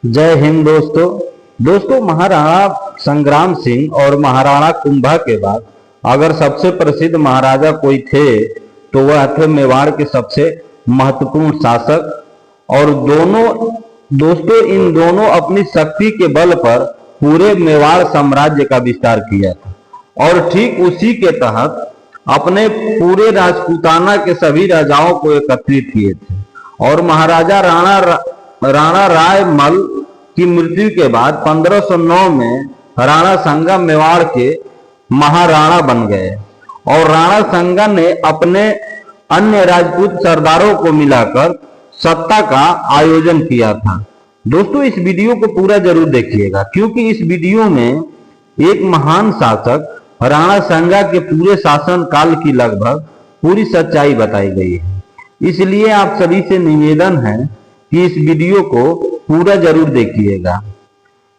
जय हिंद दोस्तों महाराणा संग्राम सिंह और महाराणा कुंभा के बाद अगर सबसे प्रसिद्ध महाराजा कोई थे तो वह थे मेवाड़ के सबसे महत्वपूर्ण शासक। और इन दोनों अपनी शक्ति के बल पर पूरे मेवाड़ साम्राज्य का विस्तार किया था और ठीक उसी के तहत अपने पूरे राजपूताना के सभी राजाओं को एकत्रित किए थे। और महाराजा राणा रायमल की मृत्यु के बाद 1509 में राणा संगा मेवाड़ के महाराणा बन गए और राणा संगा ने अपने अन्य राजपूत सरदारों को मिलाकर सत्ता का आयोजन किया था। दोस्तों इस वीडियो को पूरा जरूर देखिएगा क्योंकि इस वीडियो में एक महान शासक राणा संगा के पूरे शासन काल की लगभग पूरी सच्चाई बताई गई है। इसलिए आप सभी से निवेदन है कि इस वीडियो को पूरा जरूर देखिएगा।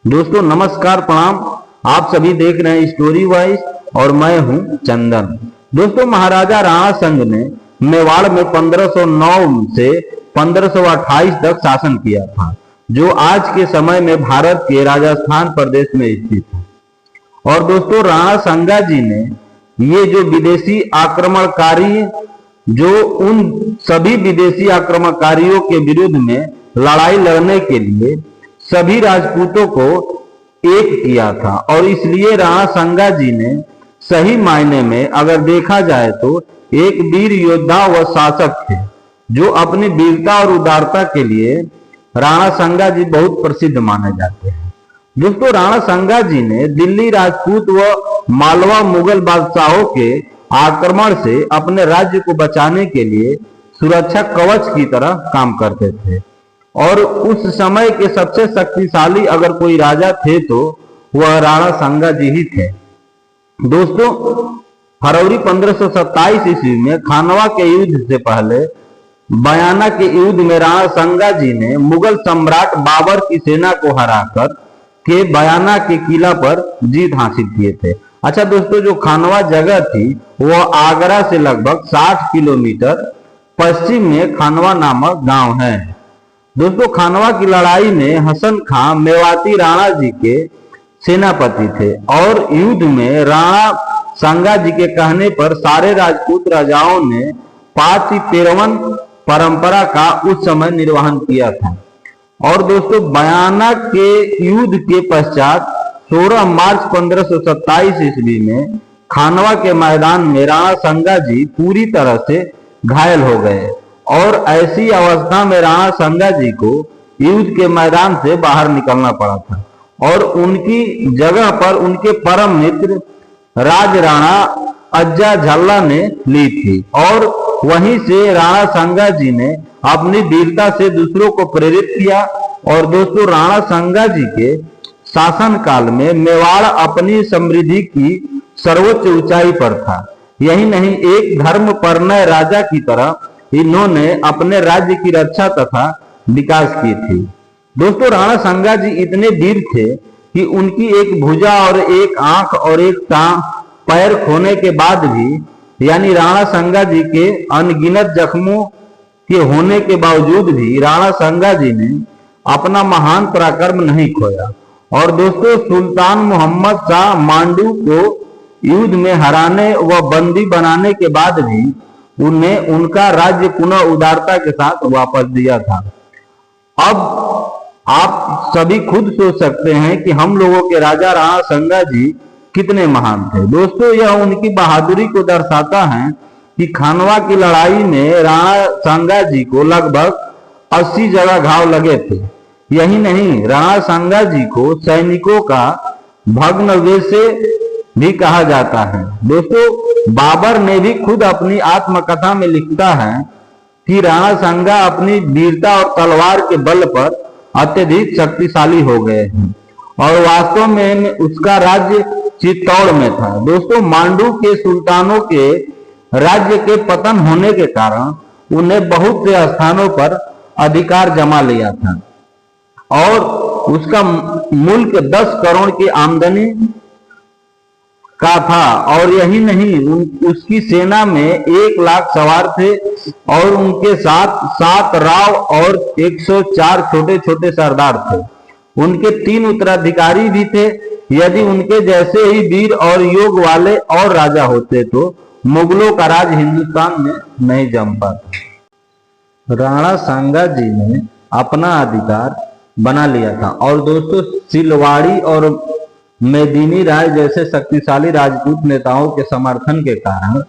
दोस्तों नमस्कार प्रणाम, आप सभी देख रहे हैं स्टोरी वाइज और मैं हूं चंदन। दोस्तों महाराजा राणा संग ने मेवाड़ में 1509 से 1528 तक शासन किया था, जो आज के समय में भारत के राजस्थान प्रदेश में स्थित है। और दोस्तों राणा संगा जी ने ये जो विदेशी आक्रमणकारी उन सभी विदेशी आक्रमणकारियों के विरुद्ध में लड़ाई लड़ने के लिए सभी राजपूतों को एक किया था। और इसलिए राणा संगा जी ने सही मायने में अगर देखा जाए तो एक वीर योद्धा व शासक थे, जो अपनी वीरता और उदारता के लिए राणा संगा जी बहुत प्रसिद्ध माने जाते हैं। दोस्तों राणा संगा जी ने दिल्ली राजपूत व मालवा मुगल बादशाहों के आक्रमण से अपने राज्य को बचाने के लिए सुरक्षा कवच की तरह काम करते थे। और उस समय के सबसे शक्तिशाली अगर कोई राजा थे तो वह राणा संगा जी ही थे। दोस्तों फरवरी 1527 ईस्वी में खानवा के युद्ध से पहले बयाना के युद्ध में राणा संगा जी ने मुगल सम्राट बाबर की सेना को हराकर के बयाना के किला पर जीत हासिल किए थे। अच्छा दोस्तों जो खानवा जगह थी वह आगरा से लगभग 60 किलोमीटर पश्चिम में खानवा नामक गांव है। दोस्तों खानवा की लड़ाई में हसन खां मेवाती राणा जी के सेनापति थे और युद्ध में राणा संगा जी के कहने पर सारे राजपूत राजाओं ने पातिपेरवन परंपरा का उस समय निर्वहन किया था। और दोस्तों बयाना के युद्ध के पश्चात 16 मार्च 1527 ईस्वी में खानवा के मैदान में राणा संगा जी पूरी तरह से घायल हो गए और ऐसी अवस्था में राणा संगा जी को युद्ध के मैदान से बाहर निकलना पड़ा था। और उनकी जगह पर उनके परम मित्र राज राणा अज्जा झल्ला ने ली थी। और वहीं से राणा संगा जी ने अपनी वीरता से दूसरों को प्रेरित किया। और दोस्तों राणा संगा जी के शासन काल में मेवाड़ अपनी समृद्धि की सर्वोच्च ऊंचाई पर था। यही नहीं एक धर्मपरायण राजा की तरह इन्होंने अपने राज्य की रक्षा तथा विकास की थी। दोस्तों राणा संगा जी इतने वीर थे कि उनकी एक भुजा और एक आंख और एक पैर खोने के बाद भी यानी राणा संगा जी के अनगिनत जख्मों के होने के बावजूद भी राणा संगा जी ने अपना महान पराक्रम नहीं खोया। और दोस्तों सुल्तान मोहम्मद शाह मांडू को युद्ध में हराने व बंदी बनाने के बाद भी उन्हें उनका राज्य पुनः उदारता के साथ वापस दिया था। अब आप सभी खुद सोच सकते हैं कि हम लोगों के राजा राणा संगा जी कितने महान थे। दोस्तों यह उनकी बहादुरी को दर्शाता है कि खानवा की लड़ाई में राणा संगा जी को लगभग 80 जगह घाव लगे थे। यही नहीं राणा संगा जी को सैनिकों का भग्नवेश भी कहा जाता है। दोस्तों बाबर ने भी खुद अपनी आत्मकथा में लिखता है कि राणा संगा अपनी वीरता और तलवार के बल पर अत्यधिक शक्तिशाली हो गए हैं और वास्तव में उसका राज्य चित्तौड़ में था। दोस्तों मांडू के सुल्तानों के राज्य के पतन होने के कारण उन्हें बहुत से स्थानों पर अधिकार जमा लिया था और उसका मुल्क 10 करोड़ की आमदनी का था। और यही नहीं उसकी सेना में 1 लाख सवार थे और उनके साथ 7 राव और 104 छोटे छोटे सरदार थे। उनके 3 उत्तराधिकारी भी थे। यदि उनके जैसे ही वीर और योग वाले और राजा होते तो मुगलों का राज हिंदुस्तान में नहीं जम पाता। राणा सांगा जी ने अपना अधिकार बना लिया था और दोस्तों सिलवाड़ी और मेदिनी राय जैसे शक्तिशाली राजपूत नेताओं के समर्थन के कारण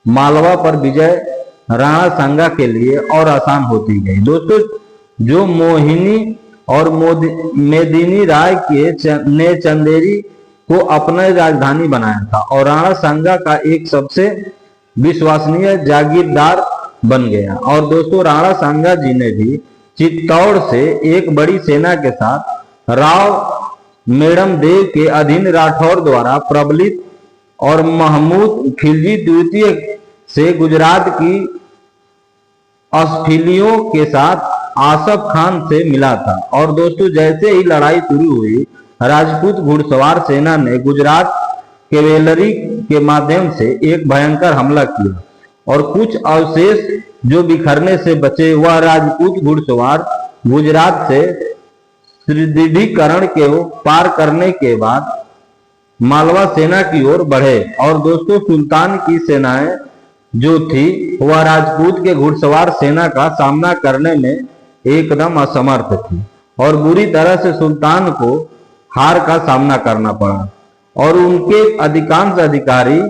मालवा पर विजय राणा सांगा के लिए और आसान होती गई। दोस्तों जो मोहिनी और मेदिनी राय ने चंदेरी को अपना राजधानी बनाया था और राणा सांगा का एक सबसे विश्वसनीय जागीरदार बन गया। और दोस्तों राणा सांगा जी ने भी चित्तौड़ से एक बड़ी सेना के साथ राव मेड़म देव के अधीन राठौर द्वारा प्रबलित और महमूद खिलजी द्वितीय से गुजरात की अस्फिलियों के साथ आसफ खान से मिला था। और दोस्तों जैसे ही लड़ाई शुरू हुई राजपूत घुड़सवार सेना ने गुजरात कैवेलरी के माध्यम से एक भयंकर हमला किया और कुछ अवशेष जो बिखरने से बचे वह राजपूत घुड़सवार गुजरात से सुदृढ़ीकरण के पार करने के बाद मालवा सेना की ओर बढ़े। और दोस्तों सुल्तान की सेनाएं जो थी वह राजपूत के घुड़सवार सेना का सामना करने में एकदम असमर्थ थी और बुरी तरह से सुल्तान को हार का सामना करना पड़ा और उनके अधिकांश अधिकारी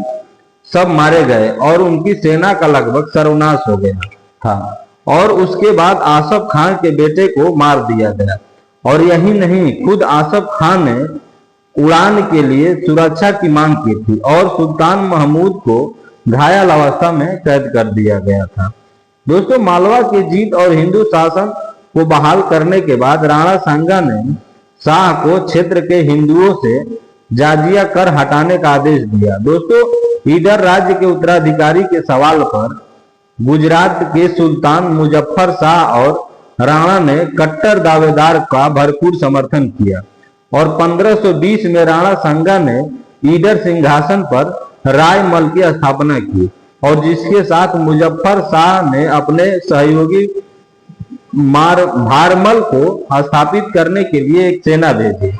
सब मारे गए और उनकी सेना का लगभग सर्वनाश हो गया था। और उसके बाद आसफ खान के बेटे को मार दिया गया। और यही नहीं, खुद आसफ खान ने उड़ान के लिए सुरक्षा की मांग की थी और सुल्तान महमूद को घायल अवस्था में कैद कर दिया गया था। दोस्तों मालवा की जीत और हिंदू शासन को बहाल करने के बाद राणा सांगा ने शाह को क्षेत्र के हिंदुओं से जाजिया कर हटाने का आदेश दिया। दोस्तों ईडर राज्य के उत्तराधिकारी के सवाल पर गुजरात के सुल्तान मुजफ्फर शाह और राणा ने कट्टर दावेदार का भरपूर समर्थन किया और 1520 में राणा सांगा ने ईडर सिंहासन पर रायमल की स्थापना की और जिसके साथ मुजफ्फर शाह ने अपने सहयोगी भारमल को स्थापित करने के लिए एक सेना भेजी।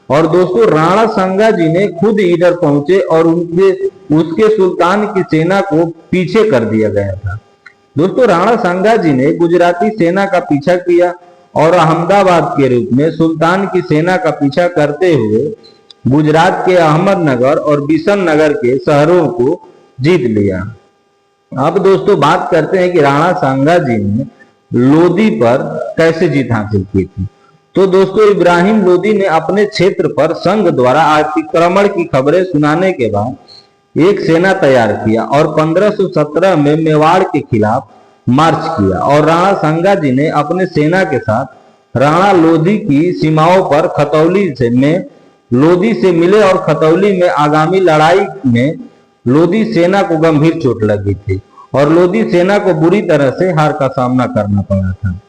और दोस्तों राणा सांगा जी ने खुद ईडर पहुंचे और उसके सुल्तान की सेना को पीछे कर दिया गया था। दोस्तों राणा सांगा जी ने गुजराती सेना का पीछा किया और अहमदाबाद के रूप में सुल्तान की सेना का पीछा करते हुए गुजरात के अहमदनगर और बिशन नगर के शहरों को जीत लिया। अब दोस्तों बात करते हैं कि राणा सांगा जी ने लोदी पर कैसे जीत हासिल की थी। तो दोस्तों इब्राहिम लोदी ने अपने क्षेत्र पर संघ द्वारा अतिक्रमण की खबरें सुनाने के बाद एक सेना तैयार किया और 1517 में मेवाड़ के खिलाफ मार्च किया और राणा सांगा जी ने अपने सेना के साथ राणा लोदी की सीमाओं पर खतौली में लोदी से मिले और खतौली में आगामी लड़ाई में लोदी सेना को गंभीर चोट लगी थी और लोदी सेना को बुरी तरह से हार का सामना करना पड़ा था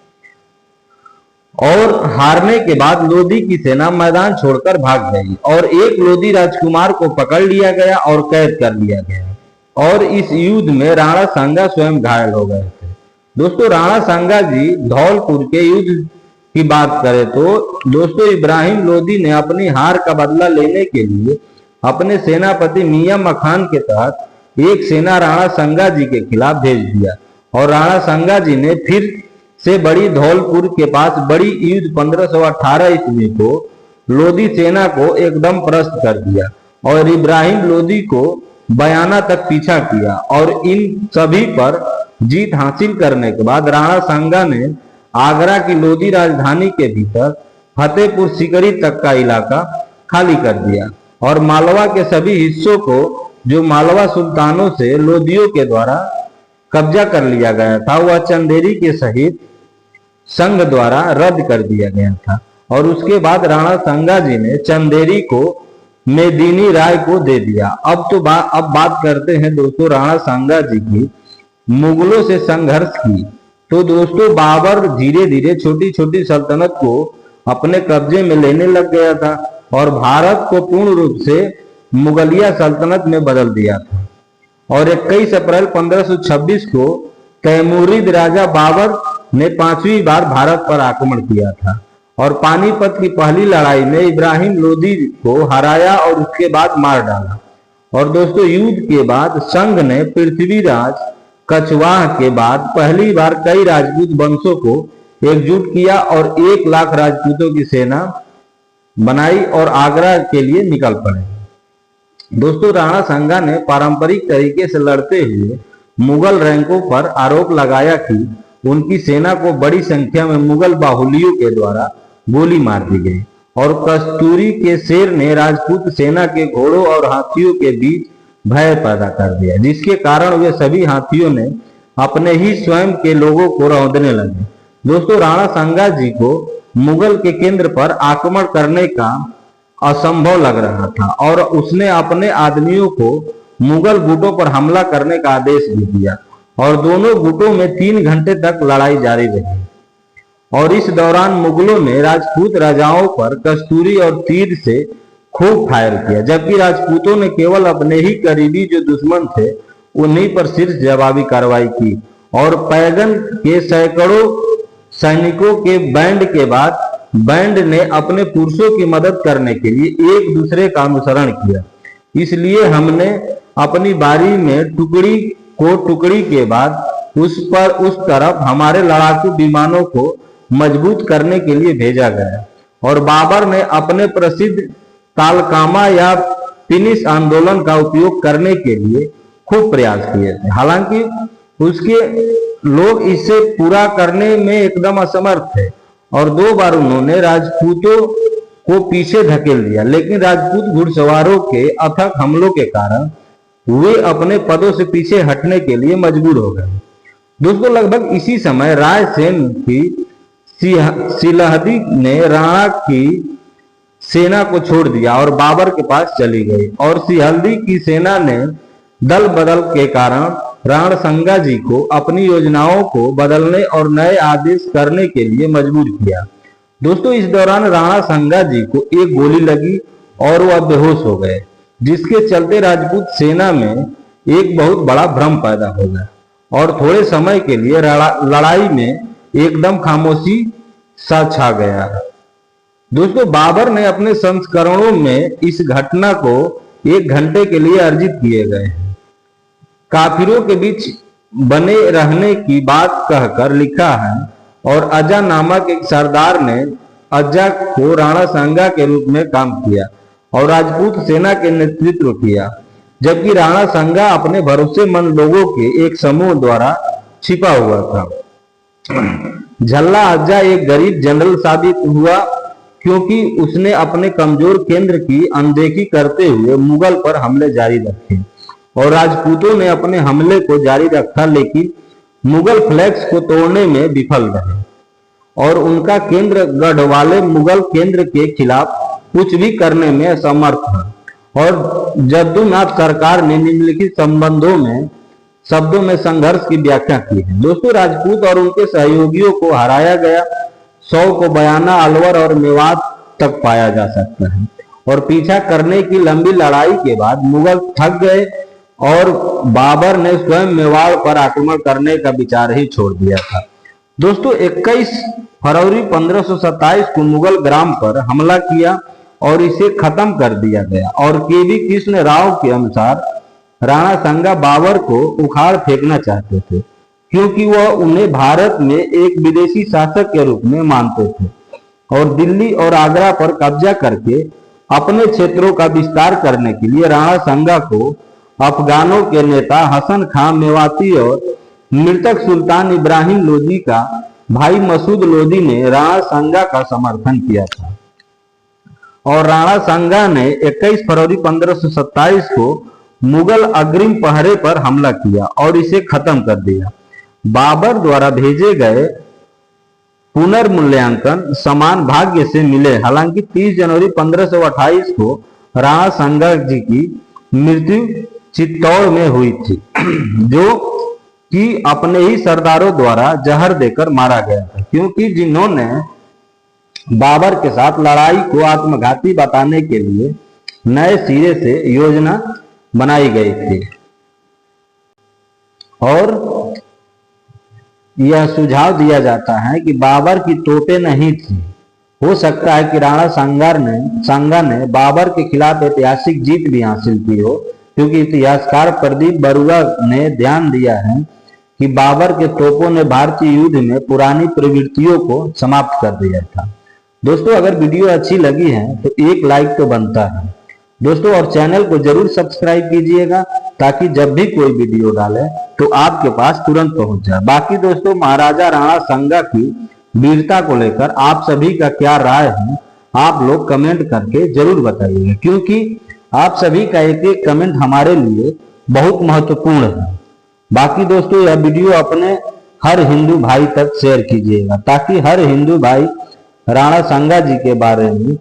और हारने के बाद लोदी की सेना मैदान छोड़कर भाग गई और एक लोदी राजकुमार को पकड़ लिया गया और कैद कर लिया गया और इस युद्ध में राणा सांगा स्वयं घायल हो गए थे। दोस्तों राणा सांगा जी धौलपुर के युद्ध की बात करें तो दोस्तों इब्राहिम लोदी ने अपनी हार का बदला लेने के लिए अपने सेनापति मियां मखान के तहत एक सेना राणा सांगा जी के खिलाफ भेज दिया और राणा सांगा जी ने फिर से बड़ी धौलपुर के पास बड़ी युद्ध 1518 ईस्वी को लोदी सेना को एकदम परास्त कर दिया और इब्राहिम लोदी को बयाना तक पीछा किया और इन सभी पर जीत हासिल करने के बाद राणा सांगा ने आगरा की लोदी राजधानी के भीतर फतेहपुर सीकरी तक का इलाका खाली कर दिया और मालवा के सभी हिस्सों को जो मालवा सुल्तानों से लोदियों के द्वारा कब्जा कर लिया गया था वह चंदेरी के सहित संघ द्वारा रद्द कर दिया गया था। और उसके बाद राणा सांगा जी ने चंदेरी को मेदिनी राय को दे दिया। अब बात करते हैं दोस्तों राणा सांगा जी की मुगलों से संघर्ष की। तो दोस्तों बाबर धीरे धीरे छोटी छोटी सल्तनत को अपने कब्जे में लेने लग गया था और भारत को पूर्ण रूप से मुगलिया सल्तनत में बदल दिया था और 21 अप्रैल 1526 को तैमूरिद राजा बाबर ने 5वीं बार भारत पर आक्रमण किया था और पानीपत की पहली लड़ाई में इब्राहिम लोदी को हराया और उसके बाद मार डाला। और दोस्तों, युद्ध के बाद संघ ने पृथ्वीराज कछवाह के बाद पहली बार कई राजपूत वंशों को एकजुट किया और 1 लाख राजपूतों की सेना बनाई और आगरा के लिए निकल पड़े। दोस्तों, राणा सांगा ने पारंपरिक तरीके से लड़ते हुए मुगल रैंकों पर आरोप लगाया कि उनकी सेना को बड़ी संख्या में मुगल बाहुलियों के द्वारा गोली मार दी गई और कस्तूरी के शेर ने राजपूत सेना के घोड़ों और हाथियों के बीच भय पैदा कर दिया, जिसके कारण वे सभी हाथियों ने अपने ही स्वयं के लोगों को रौंदने लगे। दोस्तों, राणा सांगा जी को मुगल के केंद्र पर आक्रमण करने का असंभव लग रहा था और उसने अपने आदमियों को मुगल गुटों पर हमला करने का आदेश भी दिया और दोनों गुटों में 3 घंटे तक लड़ाई जारी रही। और इस दौरान मुगलों ने राजपूत राजाओं पर कस्तूरी और तीर से खूब फायर किया, जबकि राजपूतों ने केवल अपने ही करीबी जो दुश्मन थे उन्हीं पर सिर्फ जवाबी कार्रवाई की। और पैगन के सैकड़ों सैनिकों के बैंड के बाद बैंड ने अपने पुरुषों की मदद करने के लिए एक दूसरे का अनुसरण किया। इसलिए हमने अपनी बारी में टुकड़ी के बाद उस तरफ हमारे लड़ाकू विमानों को मजबूत करने के लिए भेजा गया और बाबर ने अपने प्रसिद्ध तालकामा या फिनिश आंदोलन का उपयोग करने के लिए खूब प्रयास किए थे। हालांकि उसके लोग इसे पूरा करने में एकदम असमर्थ थे और 2 बार उन्होंने राजपूतों को पीछे धकेल दिया, लेकिन राजपूत घुड़सवारों के अथक हमलों के कारण वे अपने पदों से पीछे हटने के लिए मजबूर हो गए। दोस्तों, लगभग इसी समय रायसेन की सिलहदी ने राणा की सेना को छोड़ दिया और बाबर के पास चली गई और सिलहदी की सेना ने दल बदल के कारण राणा सांगा जी को अपनी योजनाओं को बदलने और नए आदेश करने के लिए मजबूर किया। दोस्तों, इस दौरान राणा सांगा जी को एक गोली लगी और वह बेहोश हो गए, जिसके चलते राजपूत सेना में एक बहुत बड़ा भ्रम पैदा हो गया और थोड़े समय के लिए लड़ाई में एकदम खामोशी सा छा गया। दोस्तों, बाबर ने अपने संस्करणों में इस घटना को 1 घंटे के लिए अर्जित किए गए हैं। काफिरों के बीच बने रहने की बात कहकर लिखा है और अजा नामक एक सरदार ने अजा को राणा सांगा के रूप में काम किया और राजपूत सेना के नेतृत्व किया, जबकि राणा सांगा अपने भरोसेमंद लोगों के एक समूह द्वारा छिपा हुआ था। झल्ला अज्जा एक गरीब जनरल साबित हुआ क्योंकि उसने अपने कमजोर केंद्र की अनदेखी करते हुए मुगल पर हमले जारी रखे और राजपूतों ने अपने हमले को जारी रखा, लेकिन मुगल फ्लैग्स को तोड़ने में विफल रहे और उनका केंद्र गढ़वाले मुगल केंद्र के खिलाफ कुछ भी करने में असमर्थ था। और जद्दूनाथ सरकार ने निम्नलिखित शब्दों में संघर्ष की व्याख्या की है। दोस्तों, राजपूत और उनके सहयोगियों को हराया गया। 100 को बयाना, अलवर और मेवात तक पाया जा सकता है और पीछा करने की लंबी लड़ाई के बाद मुगल थक गए और बाबर ने स्वयं मेवाड़ पर आक्रमण करने का विचार ही छोड़ दिया था। दोस्तों, 21 फरवरी 1527 को मुगल ग्राम पर हमला किया और इसे खत्म कर दिया गया और केवी कृष्ण राव के अनुसार राणा सांगा बाबर को उखाड़ फेंकना चाहते थे क्योंकि वह उन्हें भारत में एक विदेशी शासक के रूप में मानते थे और दिल्ली और आगरा पर कब्जा करके अपने क्षेत्रों का विस्तार करने के लिए राणा सांगा को अफगानों के नेता हसन खां मेवाती और मृतक सुल्तान इब्राहिम लोदी का भाई मसूद लोदी ने राणा सांगा का समर्थन किया था और राणा सांगा ने 21 फरवरी 1527 को मुगल अग्रिम पहरे पर हमला किया और इसे खत्म कर दिया। बाबर द्वारा भेजे गए पुनर्मूल्यांकन समान भाग्य से मिले। हालांकि 30 जनवरी 1528 को राणा सांगा जी की मृत्यु चित्तौड़ में हुई थी, जो कि अपने ही सरदारों द्वारा जहर देकर मारा गया था, क्योंकि जिन्होंने बाबर के साथ लड़ाई को आत्मघाती बताने के लिए नए सिरे से योजना बनाई गई थी और यह सुझाव दिया जाता है कि बाबर की तोपें नहीं थी हो सकता है कि राणा सांगा ने बाबर के खिलाफ ऐतिहासिक जीत भी हासिल की हो, क्योंकि इतिहासकार प्रदीप बरुआ ने ध्यान दिया है कि बाबर के तोपों ने भारतीय युद्ध में पुरानी प्रवृत्तियों को समाप्त कर दिया था। दोस्तों, अगर वीडियो अच्छी लगी है तो एक लाइक तो बनता है दोस्तों, और चैनल को जरूर सब्सक्राइब कीजिएगा ताकि जब भी कोई वीडियो डाले तो आपके पास तुरंत पहुंच जाए। बाकी दोस्तों, महाराजा राणा सांगा की वीरता को लेकर आप सभी का क्या राय है, आप लोग कमेंट करके जरूर बताइएगा, क्योंकि आप सभी का एक एक कमेंट हमारे लिए बहुत महत्वपूर्ण है। बाकी दोस्तों, यह वीडियो अपने हर हिंदू भाई तक शेयर कीजिएगा ताकि हर हिंदू भाई राणा सांगा जी के बारे में,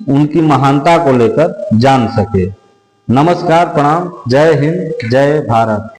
उनकी महानता को लेकर जान सके। नमस्कार, प्रणाम, जय हिंद, जय भारत।